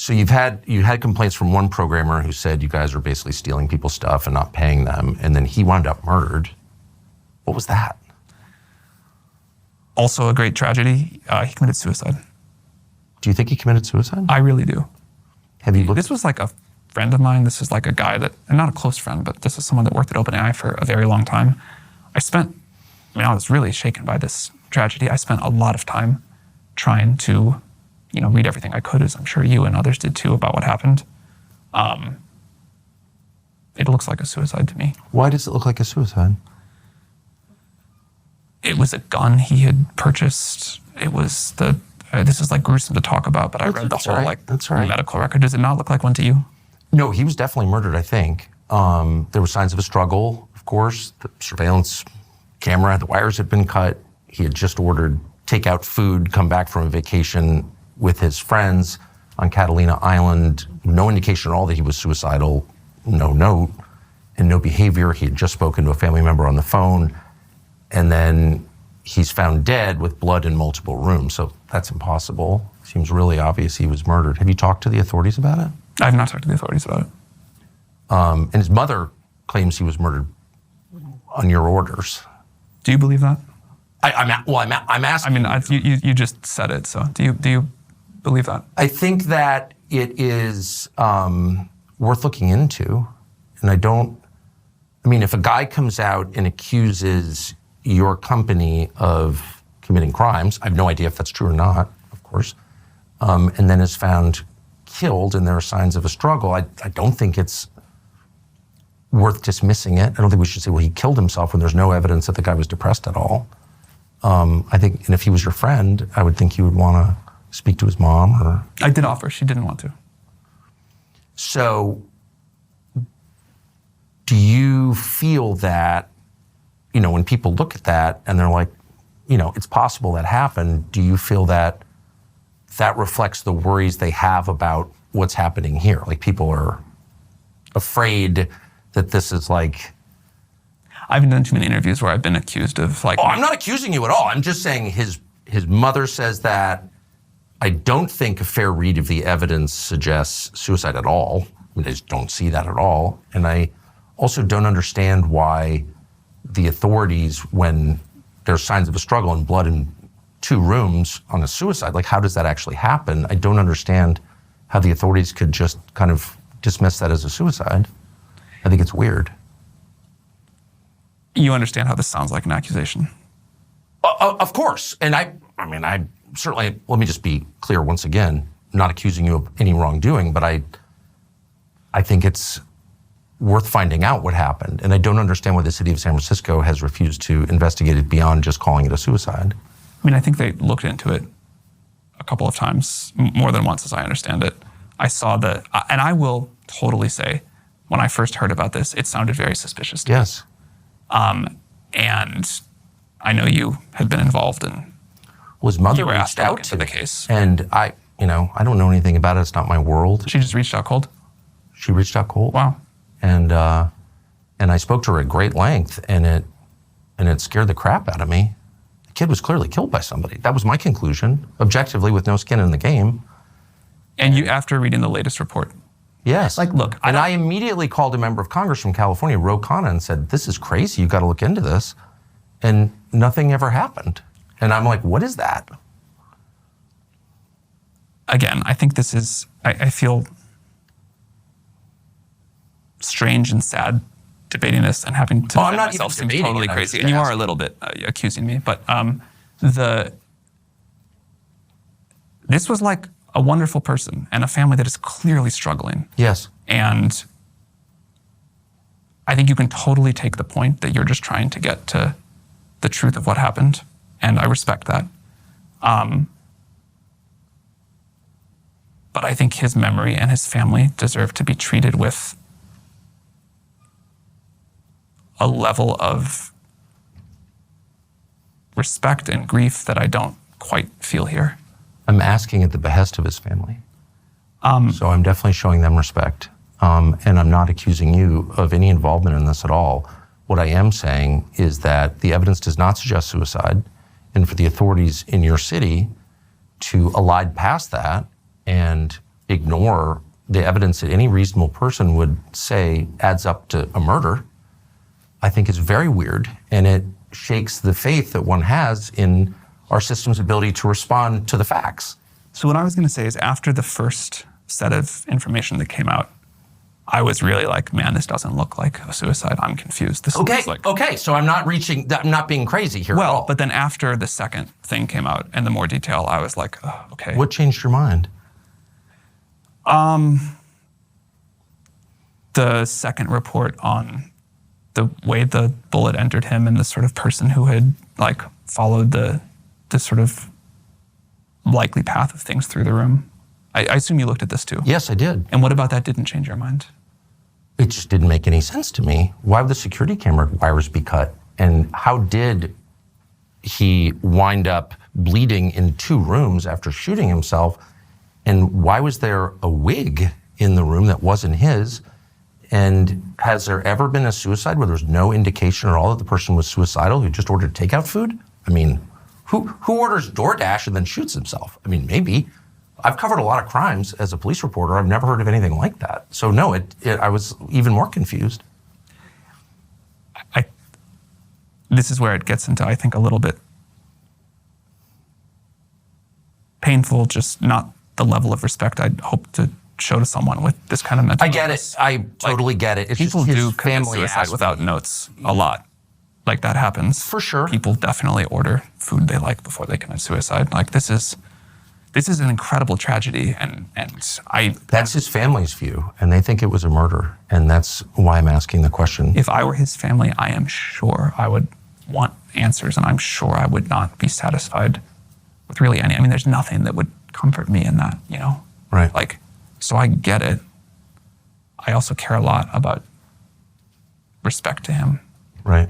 So you had complaints from one programmer who said you guys are basically stealing people's stuff and not paying them, and then he wound up murdered. What was that? Also a great tragedy. He committed suicide. Do you think he committed suicide? I really do. Have you looked? This was like a friend of mine. This is like a guy that, and not a close friend, but this is someone that worked at OpenAI for a very long time. I was really shaken by this tragedy. I spent a lot of time trying to, read everything I could, as I'm sure you and others did too, about what happened. It looks like a suicide to me. Why does it look like a suicide? It was a gun he had purchased. It was this is like gruesome to talk about, but I read the whole medical record. Does it not look like one to you? No, he was definitely murdered, I think. There were signs of a struggle, of course. The surveillance camera, the wires had been cut. He had just ordered takeout food, come back from a vacation with his friends on Catalina Island. No indication at all that he was suicidal, no note, and no behavior. He had just spoken to a family member on the phone. And then he's found dead with blood in multiple rooms. So that's impossible. Seems really obvious he was murdered. Have you talked to the authorities about it? I have not talked to the authorities about it. And his mother claims he was murdered on your orders. Do you believe that? I'm asking. You just said it. So do you believe that? I think that it is worth looking into. And if a guy comes out and accuses your company of committing crimes, I have no idea if that's true or not, of course, and then is found killed and there are signs of a struggle, I don't think it's worth dismissing it. I don't think we should say, well, he killed himself when there's no evidence that the guy was depressed at all. I think, and if he was your friend, I would think you would want to speak to his mom or... I did offer, she didn't want to. So, do you feel that, when people look at that and they're like, it's possible that happened, do you feel that that reflects the worries they have about what's happening here? Like people are afraid that this is like... I haven't done too many interviews where I've been accused of like... Oh, I'm not accusing you at all. I'm just saying his mother says that. I don't think a fair read of the evidence suggests suicide at all. I just don't see that at all. And I also don't understand why the authorities, when there's signs of a struggle and blood in 2 rooms on a suicide, like how does that actually happen? I don't understand how the authorities could just kind of dismiss that as a suicide. I think it's weird. You understand how this sounds like an accusation? Of course. And I certainly, let me just be clear once again, not accusing you of any wrongdoing, but I think it's worth finding out what happened. And I don't understand why the city of San Francisco has refused to investigate it beyond just calling it a suicide. I think they looked into it a couple of times, more than once as I understand it. I saw and I will totally say, when I first heard about this, it sounded very suspicious to me. Yes. And I know you had been involved in... Well, his mother reached out to the case. And I don't know anything about it. It's not my world. She just reached out cold? She reached out cold. Wow. And I spoke to her at great length, and it scared the crap out of me. The kid was clearly killed by somebody. That was my conclusion, objectively, with no skin in the game. And you, after reading the latest report? Yes. Look. I immediately called a member of Congress from California, Ro Khanna, and said, this is crazy, you've got to look into this. And nothing ever happened. And I'm like, what is that? Again, I think this is, I feel strange and sad debating this and having to defend myself seems totally crazy. And you are a little bit accusing me, but this was like a wonderful person and a family that is clearly struggling. Yes. And I think you can totally take the point that you're just trying to get to the truth of what happened, and I respect that. But I think his memory and his family deserve to be treated with a level of respect and grief that I don't quite feel here. I'm asking at the behest of his family. So I'm definitely showing them respect. And I'm not accusing you of any involvement in this at all. What I am saying is that the evidence does not suggest suicide, and for the authorities in your city to elide past that and ignore the evidence that any reasonable person would say adds up to a murder, I think is very weird, and it shakes the faith that one has in our system's ability to respond to the facts. So what I was going to say is, after the first set of information that came out, I was really like, man, this doesn't look like a suicide. I'm confused. This looks like... Okay, so I'm not being crazy here at all. But then after the second thing came out and the more detail, I was like, oh, okay. What changed your mind? The second report on the way the bullet entered him and the sort of person who had like followed the sort of likely path of things through the room. I assume you looked at this too. Yes, I did. And what about that didn't change your mind? It just didn't make any sense to me. Why would the security camera wires be cut? And how did he wind up bleeding in 2 rooms after shooting himself? And why was there a wig in the room that wasn't his? And has there ever been a suicide where there's no indication at all that the person was suicidal, who just ordered takeout food? I mean, who orders DoorDash and then shoots himself? I mean, maybe. I've covered a lot of crimes as a police reporter. I've never heard of anything like that. So no, I was even more confused. This is where it gets into, I think, a little bit painful, just not the level of respect I'd hope to show to someone with this kind of mental illness. I get illness. it. I totally get it. It's people just do commit suicide without notes a lot. Like, that happens. For sure. People definitely order food they like before they commit suicide. Like, this is an incredible tragedy, and That's his family's view, and they think it was a murder, and that's why I'm asking the question. If I were his family, I am sure I would want answers, and I'm sure I would not be satisfied with really any. I mean, there's nothing that would comfort me in that, you know? Right. Like, so I get it. I also care a lot about respect to him. Right.